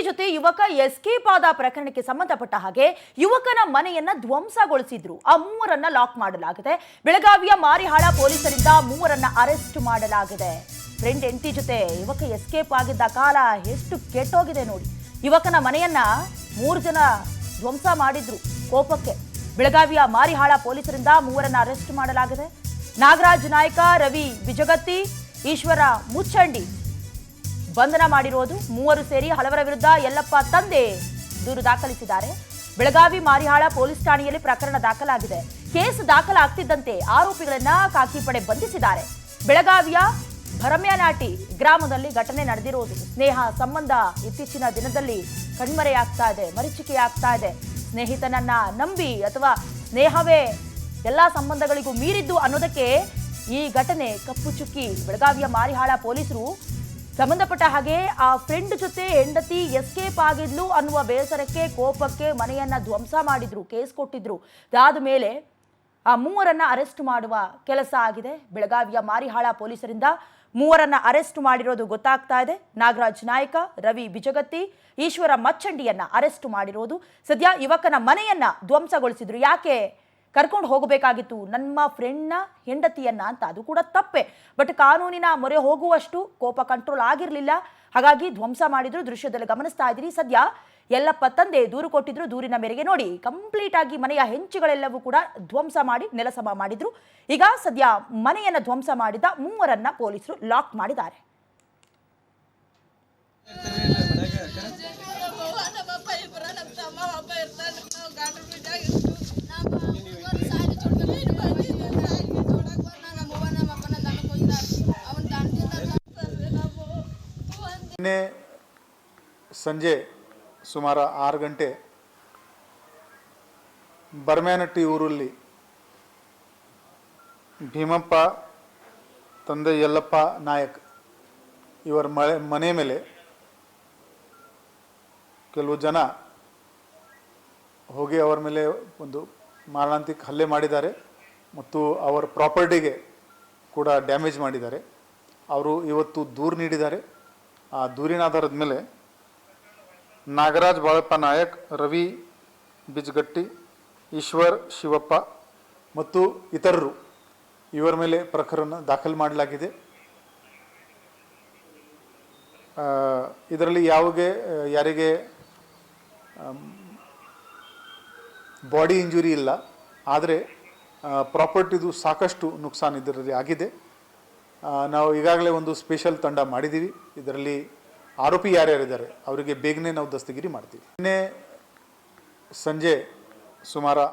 ಜೊತೆ ಯುವಕ ಎಸ್ಕೇಪ್ ಆದ ಪ್ರಕರಣಕ್ಕೆ ಸಂಬಂಧಪಟ್ಟ ಹಾಗೆ ಯುವಕನ ಮನೆಯನ್ನ ಧ್ವಂಸಗೊಳಿಸಿದ್ರು. ಆ ಮೂವರನ್ನ ಲಾಕ್ ಮಾಡಲಾಗಿದೆ. ಬೆಳಗಾವಿಯ ಮಾರಿಹಾಳ ಪೊಲೀಸರಿಂದ ಮೂವರನ್ನ ಅರೆಸ್ಟ್ ಮಾಡಲಾಗಿದೆ. ಫ್ರೆಂಡ್ ಹೆಂಡತಿ ಜೊತೆ ಯುವಕ ಎಸ್ಕೇಪ್ ಆಗಿದ್ದ ಕಾಲ ಎಷ್ಟು ಕೆಟ್ಟೋಗಿದೆ ನೋಡಿ. ಯುವಕನ ಮನೆಯನ್ನ 3 ಜನ ಧ್ವಂಸ ಮಾಡಿದ್ರು ಕೋಪಕ್ಕೆ. ಬೆಳಗಾವಿಯ ಮಾರಿಹಾಳ ಪೊಲೀಸರಿಂದ ಮೂವರನ್ನ ಅರೆಸ್ಟ್ ಮಾಡಲಾಗಿದೆ. ನಾಗರಾಜ್ ನಾಯ್ಕ, ರವಿ ಬಿಜಗತ್ತಿ, ಈಶ್ವರ ಮುಚ್ಚಂಡಿ ಬಂಧನ ಮಾಡಿರೋದು. ಮೂವರು ಸೇರಿ ಹಲವರ ವಿರುದ್ಧ ಯಲ್ಲಪ್ಪ ತಂದೆ ದೂರು ದಾಖಲಿಸಿದ್ದಾರೆ. ಬೆಳಗಾವಿ ಮಾರಿಹಾಳ ಪೊಲೀಸ್ ಠಾಣೆಯಲ್ಲಿ ಪ್ರಕರಣ ದಾಖಲಾಗಿದೆ. ಕೇಸ್ ದಾಖಲಾಗ್ತಿದ್ದಂತೆ ಆರೋಪಿಗಳನ್ನ ಖಾಕಿ ಪಡೆ ಬಂಧಿಸಿದ್ದಾರೆ. ಬೆಳಗಾವಿಯ ಭರಮ್ಯನಾಟಿ ಗ್ರಾಮದಲ್ಲಿ ಘಟನೆ ನಡೆದಿರೋದು. ಸ್ನೇಹ ಸಂಬಂಧ ಇತ್ತೀಚಿನ ದಿನದಲ್ಲಿ ಕಣ್ಮರೆಯಾಗ್ತಾ ಇದೆ, ಮರೀಚಿಕೆಯಾಗ್ತಾ ಇದೆ. ಸ್ನೇಹಿತನನ್ನ ನಂಬಿ ಅಥವಾ ಸ್ನೇಹವೇ ಎಲ್ಲ ಸಂಬಂಧಗಳಿಗೂ ಮೀರಿದ್ದು ಅನ್ನೋದಕ್ಕೆ ಈ ಘಟನೆ ಕಪ್ಪು ಚುಕ್ಕಿ. ಬೆಳಗಾವಿಯ ಮಾರಿಹಾಳ ಪೊಲೀಸರು ಸಂಬಂಧಪಟ್ಟ ಹಾಗೆ ಆ ಫ್ರೆಂಡ್ ಜೊತೆ ಹೆಂಡತಿ ಎಸ್ಕೇಪ್ ಆಗಿದ್ಲು ಅನ್ನುವ ಬೇಸರಕ್ಕೆ, ಕೋಪಕ್ಕೆ ಮನೆಯನ್ನ ಧ್ವಂಸ ಮಾಡಿದ್ರು, ಕೇಸ್ ಕೊಟ್ಟಿದ್ರು. ಅದಾದ ಮೇಲೆ ಆ ಮೂವರನ್ನ ಅರೆಸ್ಟ್ ಮಾಡುವ ಕೆಲಸ ಆಗಿದೆ. ಬೆಳಗಾವಿಯ ಮಾರಿಹಾಳ ಪೊಲೀಸರಿಂದ ಮೂವರನ್ನ ಅರೆಸ್ಟ್ ಮಾಡಿರೋದು ಗೊತ್ತಾಗ್ತಾ ಇದೆ. ನಾಗರಾಜ್ ನಾಯ್ಕ, ರವಿ ಬಿಜಗತ್ತಿ, ಈಶ್ವರ ಮಚ್ಚಂಡಿಯನ್ನ ಅರೆಸ್ಟ್ ಮಾಡಿರೋದು. ಸದ್ಯ ಯುವಕನ ಮನೆಯನ್ನ ಧ್ವಂಸಗೊಳಿಸಿದ್ರು. ಯಾಕೆ ಕರ್ಕೊಂಡು ಹೋಗಬೇಕಾಗಿತ್ತು ನಮ್ಮ ಫ್ರೆಂಡ್ನ ಹೆಂಡತಿಯನ್ನ ಅಂತ, ಅದು ಕೂಡ ತಪ್ಪೆ. ಬಟ್ ಕಾನೂನಿನ ಮೊರೆ ಹೋಗುವಷ್ಟು ಕೋಪ ಕಂಟ್ರೋಲ್ ಆಗಿರಲಿಲ್ಲ, ಹಾಗಾಗಿ ಧ್ವಂಸ ಮಾಡಿದ್ರು. ದೃಶ್ಯದಲ್ಲಿ ಗಮನಿಸ್ತಾ ಇದ್ದೀರಿ. ಸದ್ಯ ಯಲ್ಲಪ್ಪ ತಂದೆ ದೂರು ಕೊಟ್ಟಿದ್ರು. ದೂರಿನ ಮೇರೆಗೆ ನೋಡಿ ಕಂಪ್ಲೀಟ್ ಆಗಿ ಮನೆಯ ಹೆಂಚುಗಳೆಲ್ಲವೂ ಕೂಡ ಧ್ವಂಸ ಮಾಡಿ ನೆಲಸಮ ಮಾಡಿದ್ರು. ಈಗ ಸದ್ಯ ಮನೆಯನ್ನ ಧ್ವಂಸ ಮಾಡಿದ ಮೂವರನ್ನ ಪೊಲೀಸರು ಲಾಕ್ ಮಾಡಿದ್ದಾರೆ. ನಿನ್ನೆ ಸಂಜೆ ಸುಮಾರು 6 ಗಂಟೆ ಭರಮ್ಯನಟ್ಟಿ ಊರಲ್ಲಿ ಭೀಮಪ್ಪ ತಂದೆ ಯಲ್ಲಪ್ಪ ನಾಯಕ್ ಇವರ ಮನೆ ಮೇಲೆ ಕೆಲವು ಜನ ಹೋಗಿ ಅವರ ಮೇಲೆ ಒಂದು ಮಾರಣಾಂತಿಕ ಹಲ್ಲೆ ಮಾಡಿದ್ದಾರೆ ಮತ್ತು ಅವರ ಪ್ರಾಪರ್ಟಿಗೆ ಕೂಡ ಡ್ಯಾಮೇಜ್ ಮಾಡಿದ್ದಾರೆ. ಅವರು ಇವತ್ತು ದೂರು ನೀಡಿದ್ದಾರೆ. ಆ ದೂರಿನ ಆಧಾರದ ಮೇಲೆ ನಾಗರಾಜ್ ಬಾಳಪ್ಪ ನಾಯಕ್, ರವಿ ಬಿಜಗಟ್ಟಿ, ಈಶ್ವರ್ ಶಿವಪ್ಪ ಮತ್ತು ಇತರರು ಇವರ ಮೇಲೆ ಪ್ರಕರಣ ದಾಖಲು ಮಾಡಲಾಗಿದೆ. ಇದರಲ್ಲಿ ಯಾರಿಗೆ ಬಾಡಿ ಇಂಜುರಿ ಇಲ್ಲ, ಆದರೆ ಪ್ರಾಪರ್ಟಿದು ಸಾಕಷ್ಟು ನುಕ್ಸಾನ್ ಇದರಲ್ಲಿ ಆಗಿದೆ. ನಾವು ಈಗಾಗಲೇ ಒಂದು ಸ್ಪೆಷಲ್ ತಂಡ ಮಾಡಿದ್ದೀವಿ. ಇದರಲ್ಲಿ ಆರೋಪಿ ಯಾರ್ಯಾರಿದ್ದಾರೆ ಅವರಿಗೆ ಬೇಗನೆ ನಾವು ದಸ್ತಗಿರಿ ಮಾಡ್ತೀವಿ. ನಿನ್ನೆ ಸಂಜೆ ಸುಮಾರು